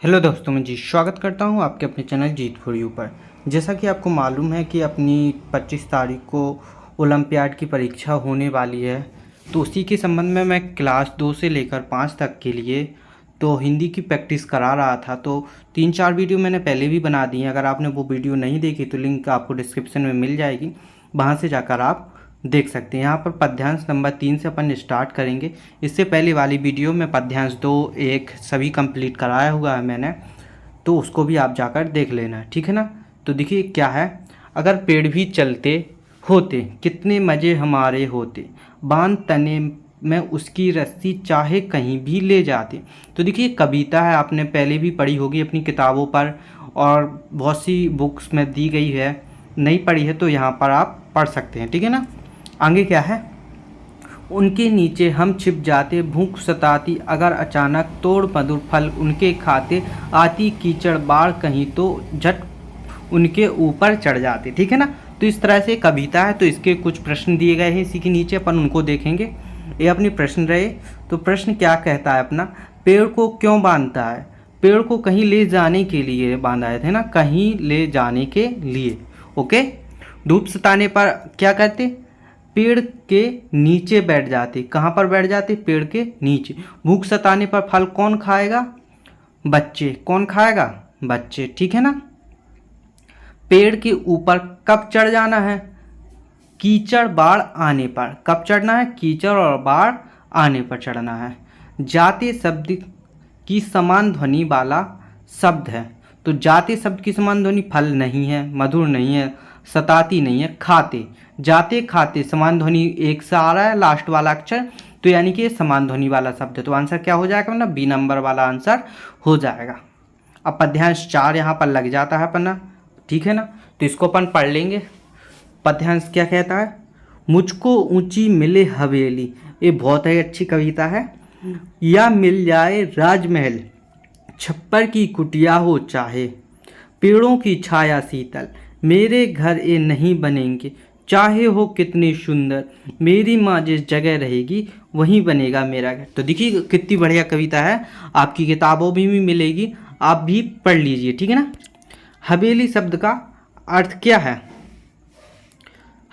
Hello दोस्तों, मैं जी स्वागत करता हूं आपके अपने चैनल जीत फॉर यू पर। जैसा कि आपको मालूम है कि अपनी 25 तारीख को ओलंपियाड की परीक्षा होने वाली है, तो उसी के संबंध में मैं क्लास 2 से लेकर 5 तक के लिए तो हिंदी की प्रैक्टिस करा रहा था। तो 3-4 वीडियो मैंने पहले भी बना दी हैं। अगर आपने वो वीडियो नहीं देखी तो लिंक आपको डिस्क्रिप्शन में मिल जाएगी, वहाँ से जाकर आप देख सकते हैं। यहाँ पर पद्यांश नंबर 3 से अपन स्टार्ट करेंगे। इससे पहले वाली वीडियो में पद्यांश 2, 1 सभी कंप्लीट कराया हुआ है मैंने, तो उसको भी आप जाकर देख लेना, ठीक है ना। तो देखिए क्या है, अगर पेड़ भी चलते होते कितने मज़े हमारे होते, बांध तने में उसकी रस्सी चाहे कहीं भी ले जाते। तो देखिए कविता है, आपने पहले भी पढ़ी होगी अपनी किताबों पर और बहुत सी बुक्स में दी गई है। नहीं पढ़ी है तो यहाँ पर आप पढ़ सकते हैं, ठीक है ना। आगे क्या है, उनके नीचे हम छिप जाते, भूख सताती अगर अचानक, तोड़ मधुर फल उनके खाते, आती कीचड़ बाढ़ कहीं तो झट उनके ऊपर चढ़ जाते, ठीक है ना। तो इस तरह से कविता है। तो इसके कुछ प्रश्न दिए गए हैं इसी के नीचे, अपन उनको देखेंगे। ये अपने प्रश्न रहे। तो प्रश्न क्या कहता है अपना, पेड़ को क्यों बांधता है? पेड़ को कहीं ले जाने के लिए बांधा है ना, कहीं ले जाने के लिए। ओके। धूप सताने पर क्या करते, पेड़ के नीचे बैठ जाते। कहाँ पर बैठ जाते? पेड़ के नीचे। भूख सताने पर फल कौन खाएगा? बच्चे। कौन खाएगा? बच्चे, ठीक है ना। पेड़ के ऊपर कब चढ़ जाना है? कीचड़ बाढ़ आने पर। कब चढ़ना है? कीचड़ और बाढ़ आने पर चढ़ना है। जाते शब्द की समान ध्वनि वाला शब्द है। तो जाते शब्द की समान ध्वनि फल नहीं है, मधुर नहीं है, सताती नहीं है, खाते। जाते खाते समान ध्वनि एक से आ रहा है लास्ट वाला अक्षर, तो यानी कि समान ध्वनि वाला शब्द है। तो आंसर क्या हो जाएगा ना, बी नंबर वाला आंसर हो जाएगा। अब पद्यांश 4 यहाँ पर लग जाता है अपना, ठीक है ना। तो इसको अपन पढ़ लेंगे। पद्यांश क्या कहता है, मुझको ऊंची मिले हवेली, ये बहुत ही अच्छी कविता है। या मिल जाए राजमहल, छप्पर की कुटिया हो चाहे, पेड़ों की छाया शीतल, मेरे घर ये नहीं बनेंगे, चाहे हो कितने सुंदर, मेरी माँ जिस जगह रहेगी वहीं बनेगा मेरा घर। तो देखिए कितनी बढ़िया कविता है, आपकी किताबों में भी मिलेगी, आप भी पढ़ लीजिए, ठीक है ना। हवेली शब्द का अर्थ क्या है?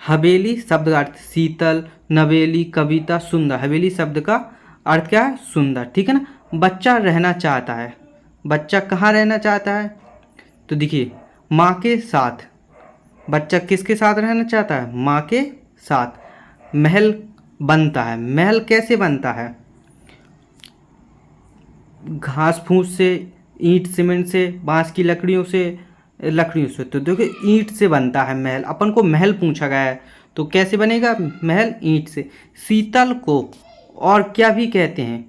हवेली शब्द का अर्थ शीतल, नवेली, कविता, सुंदर। हवेली शब्द का अर्थ क्या है? सुंदर, ठीक है ना। बच्चा रहना चाहता है, बच्चा कहाँ रहना चाहता है? तो देखिए माँ के साथ। बच्चा किसके साथ रहना चाहता है? माँ के साथ। महल बनता है, महल कैसे बनता है? घास फूस से, ईंट सीमेंट से, बांस की लकड़ियों से। तो देखिए ईंट से बनता है महल। अपन को महल पूछा गया है, तो कैसे बनेगा महल? ईंट से। शीतल को और क्या भी कहते हैं?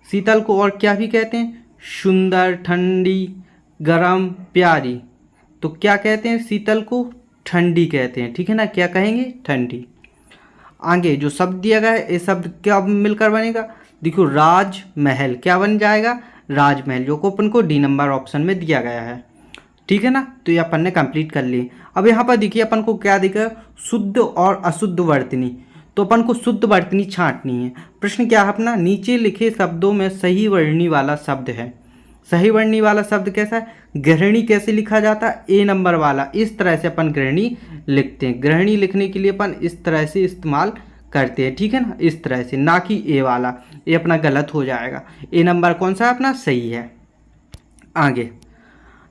शीतल को और क्या भी कहते हैं? सुंदर, ठंडी, गरम, प्यारी। तो क्या कहते हैं शीतल को? ठंडी कहते हैं, ठीक है ना। क्या कहेंगे? ठंडी। आगे जो शब्द दिया गया है, ये शब्द क्या मिलकर बनेगा? देखो राजमहल क्या बन जाएगा? राजमहल, जो को अपन को डी नंबर ऑप्शन में दिया गया है, ठीक है ना। तो ये अपन ने कंप्लीट कर ली। अब यहाँ पर देखिए अपन को क्या दिखा, शुद्ध और अशुद्ध वर्तनी। तो अपन को शुद्ध वर्तनी छांटनी है। प्रश्न क्या है अपना, नीचे लिखे शब्दों में सही वर्णी वाला शब्द है। सही वर्णी वाला शब्द कैसा है? गृहिणी कैसे लिखा जाता है? ए नंबर वाला। इस तरह से अपन गृहिणी लिखते हैं। गृहिणी लिखने के लिए अपन इस तरह से इस्तेमाल करते हैं, ठीक है ना, इस तरह से, ना कि ए वाला। ये अपना गलत हो जाएगा। ए नंबर कौन सा है अपना? सही है। आगे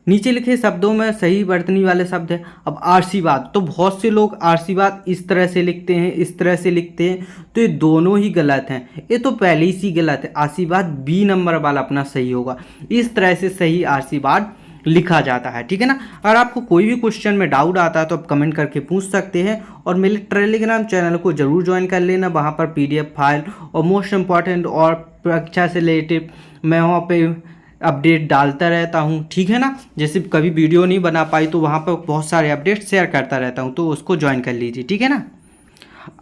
नीचे लिखे शब्दों में सही वर्तनी वाले शब्द है। अब आशीर्वाद, तो बहुत से लोग आशीर्वाद इस तरह से लिखते हैं, इस तरह से लिखते हैं, तो ये दोनों ही गलत हैं। ये तो पहले ही सी गलत है। आशीर्वाद बी नंबर वाला अपना सही होगा। इस तरह से सही आशीर्वाद लिखा जाता है, ठीक है ना। अगर आपको कोई भी क्वेश्चन में डाउट आता है तो आप कमेंट करके पूछ सकते हैं। और मेरे टेलीग्राम चैनल को जरूर ज्वाइन कर लेना, वहाँ पर PDF फाइल और मोस्ट इम्पॉर्टेंट और परीक्षा से रिलेटेड मैं वहाँ पे अपडेट डालता रहता हूँ, ठीक है ना। जैसे कभी वीडियो नहीं बना पाई तो वहाँ पर बहुत सारे अपडेट शेयर करता रहता हूँ, तो उसको ज्वाइन कर लीजिए, ठीक है ना।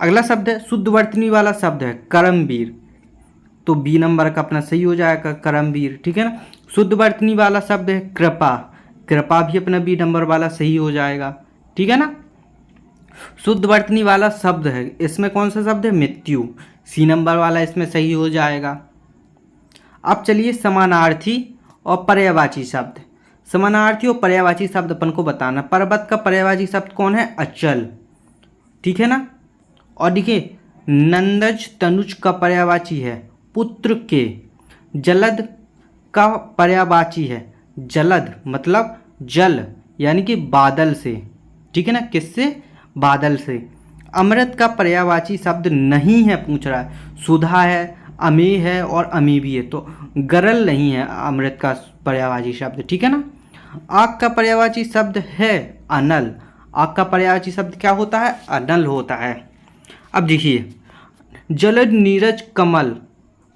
अगला शब्द है शुद्ध वर्तनी वाला शब्द है कर्मवीर। तो बी नंबर का अपना सही हो जाएगा कर्मवीर, ठीक है ना। शुद्ध वर्तनी वाला शब्द है कृपा। कृपा भी अपना बी नंबर वाला सही हो जाएगा, ठीक है ना। शुद्ध वर्तनी वाला शब्द है, इसमें कौन सा शब्द है? मृत्यु। सी नंबर वाला इसमें सही हो जाएगा। अब चलिए समानार्थी और पर्यायवाची शब्द। समानार्थी और पर्यायवाची शब्द अपन को बताना। पर्वत का पर्यायवाची शब्द कौन है? अचल, ठीक है ना। और देखिए नंदज तनुज का पर्यायवाची है पुत्र के। जलद का पर्यायवाची है जलद, मतलब जल यानी कि बादल से, ठीक है ना, किससे? बादल से। अमृत का पर्यायवाची शब्द नहीं है, पूछ रहा है। सुधा है, अमेय है और अमी भी है, तो गरल नहीं है अमृत का पर्यायवाची शब्द, ठीक है ना। आग का पर्यायवाची शब्द है अनल। आग का पर्यायवाची शब्द क्या होता है? अनल होता है। अब देखिए जलज नीरज कमल,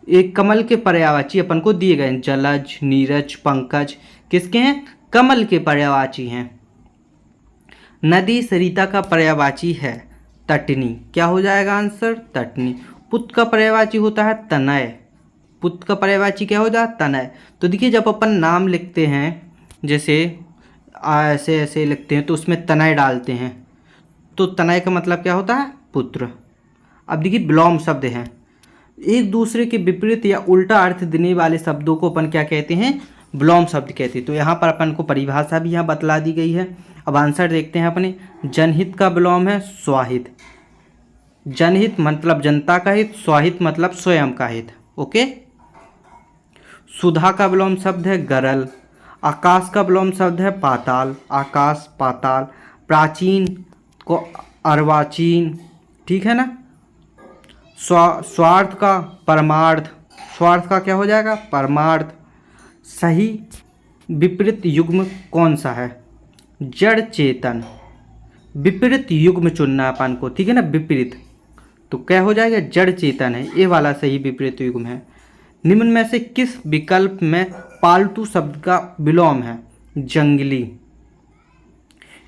एक कमल के पर्यायवाची अपन को दिए गए। जलज, नीरज, पंकज किसके हैं? कमल के पर्यायवाची हैं। नदी सरिता का पर्यायवाची है तटनी। क्या हो जाएगा आंसर? तटनी। पुत्र का पर्यायवाची होता है तनय। पुत्र का पर्यायवाची क्या हो जाता? तनय। तो देखिए जब अपन नाम लिखते हैं, जैसे ऐसे ऐसे लिखते हैं तो उसमें तनय डालते हैं, तो तनय का मतलब क्या होता है? पुत्र। अब देखिए विलोम शब्द हैं। एक दूसरे के विपरीत या उल्टा अर्थ देने वाले शब्दों को अपन क्या कहते हैं? विलोम शब्द कहते हैं। तो यहाँ पर अपन को परिभाषा भी यहाँ बतला दी गई है। अब आंसर देखते हैं अपने। जनहित का विलोम है स्वाहित। जनहित मतलब जनता का हित, स्वाहित मतलब स्वयं का हित। ओके। सुधा का विलोम शब्द है गरल। आकाश का विलोम शब्द है पाताल। आकाश, पाताल। प्राचीन को अर्वाचीन, ठीक है ना। स्वार्थ का परमार्थ। स्वार्थ का क्या हो जाएगा? परमार्थ। सही विपरीत युग्म कौन सा है? जड़ चेतन। विपरीत युग्म चुनना अपन को, ठीक है ना। विपरीत तो क्या हो जाएगा? जड़ चेतन है, ये वाला सही विपरीत युग्म है। निम्न में से किस विकल्प में पालतू शब्द का विलोम है? जंगली।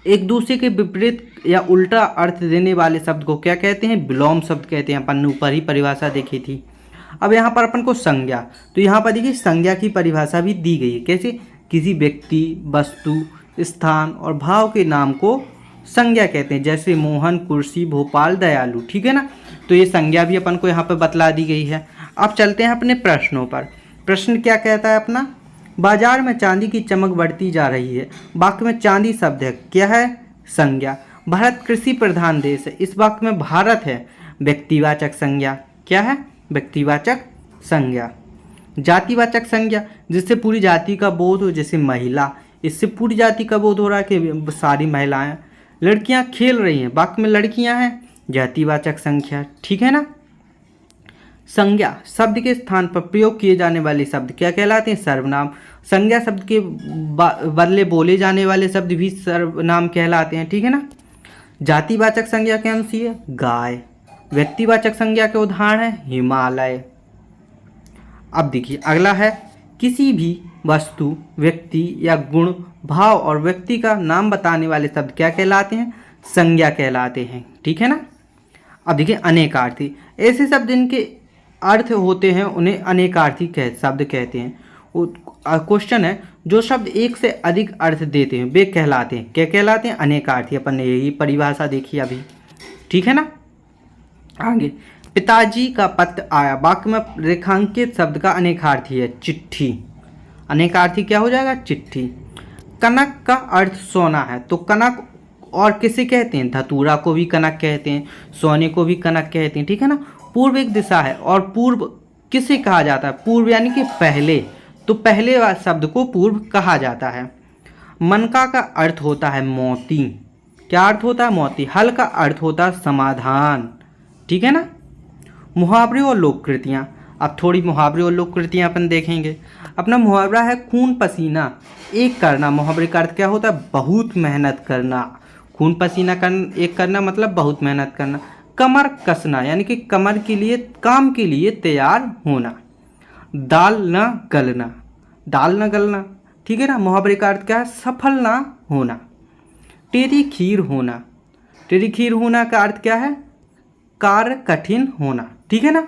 एक दूसरे के विपरीत या उल्टा अर्थ देने वाले शब्द को क्या कहते हैं? विलोम शब्द कहते हैं। अपन ने ऊपर ही परिभाषा देखी थी। अब यहाँ पर अपन को संज्ञा, तो यहाँ पर देखिए संज्ञा की परिभाषा भी दी गई है। कैसे? किसी व्यक्ति, वस्तु, स्थान और भाव के नाम को संज्ञा कहते हैं। जैसे मोहन, कुर्सी, भोपाल, दयालु, ठीक है ना। तो ये संज्ञा भी अपन को यहाँ पर बतला दी गई है। अब चलते हैं अपने प्रश्नों पर। प्रश्न क्या कहता है अपना? बाजार में चांदी की चमक बढ़ती जा रही है। वाक्य में चांदी शब्द है, क्या है? संज्ञा। भारत कृषि प्रधान देश है। इस वाक्य में भारत है व्यक्तिवाचक संज्ञा, क्या है? व्यक्तिवाचक संज्ञा। जातिवाचक संज्ञा, जिससे पूरी जाति का बोध हो, जैसे महिला, इससे पूरी जाति का बोध हो रहा है कि सारी महिलाएं। लड़कियां खेल रही हैं, वाक्य में लड़कियां हैं, जातिवाचक संख्या, ठीक है ना। संज्ञा शब्द के स्थान पर प्रयोग किए जाने वाले शब्द क्या कहलाते हैं? सर्वनाम। संज्ञा शब्द के बदले बोले जाने वाले शब्द भी सर्वनाम कहलाते हैं, ठीक है ना। जातिवाचक संज्ञा के अंश है गाय। व्यक्तिवाचक संज्ञा के उदाहरण है हिमालय। अब देखिए अगला है, किसी भी वस्तु, व्यक्ति या गुण, भाव और व्यक्ति का नाम बताने वाले शब्द क्या कहलाते हैं? संज्ञा कहलाते हैं, ठीक है ना। अब देखिए अनेकार्थी, ऐसे शब्द जिनके अर्थ होते हैं उन्हें अनेकार्थी शब्द कहते हैं। क्वेश्चन है, जो शब्द एक से अधिक अर्थ देते हैं वे कहलाते हैं, क्या कहलाते हैं? अनेकार्थी। अपन ने यही परिभाषा देखी अभी, ठीक है ना। आगे, पिताजी का पत्र आया। वाक्य में रेखांकित शब्द का अनेकार्थी है चिट्ठी। अनेकार्थी क्या हो जाएगा? चिट्ठी। कनक का अर्थ सोना है, तो कनक और किसे कहते हैं? धतूरा को भी कनक कहते हैं, सोने को भी कनक कहते हैं, ठीक है ना। पूर्व एक दिशा है और पूर्व किसे कहा जाता है? पूर्व यानी कि पहले, तो पहले शब्द को पूर्व कहा जाता है। मनका का अर्थ होता है मोती। क्या अर्थ होता है? मोती। हल का अर्थ होता है समाधान, ठीक है ना। मुहावरे और लोककृतियाँ, अब थोड़ी मुहावरे और लोककृतियाँ अपन देखेंगे। अपना मुहावरा है खून पसीना एक करना। मुहावरे का अर्थ क्या होता है? बहुत मेहनत करना। खून पसीना एक करना मतलब बहुत मेहनत करना। कमर कसना यानी कि कमर के लिए, काम के लिए तैयार होना। दाल न गलना, दाल न गलना, ठीक है ना। मुहावरे का अर्थ क्या है? सफल ना होना। टेढ़ी खीर होना, टेढ़ी खीर होना का अर्थ क्या है? कार्य कठिन होना, ठीक है ना।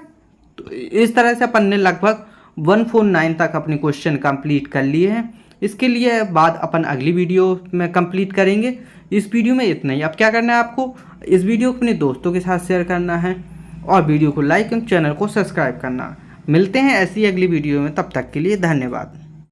तो इस तरह से अपन ने लगभग 149 तक अपने क्वेश्चन कंप्लीट कर लिए हैं। इसके लिए बाद अपन अगली वीडियो में कंप्लीट करेंगे। इस वीडियो में इतना ही। अब क्या करना है आपको? इस वीडियो को अपने दोस्तों के साथ शेयर करना है और वीडियो को लाइक और चैनल को सब्सक्राइब करना। मिलते हैं ऐसी अगली वीडियो में, तब तक के लिए धन्यवाद।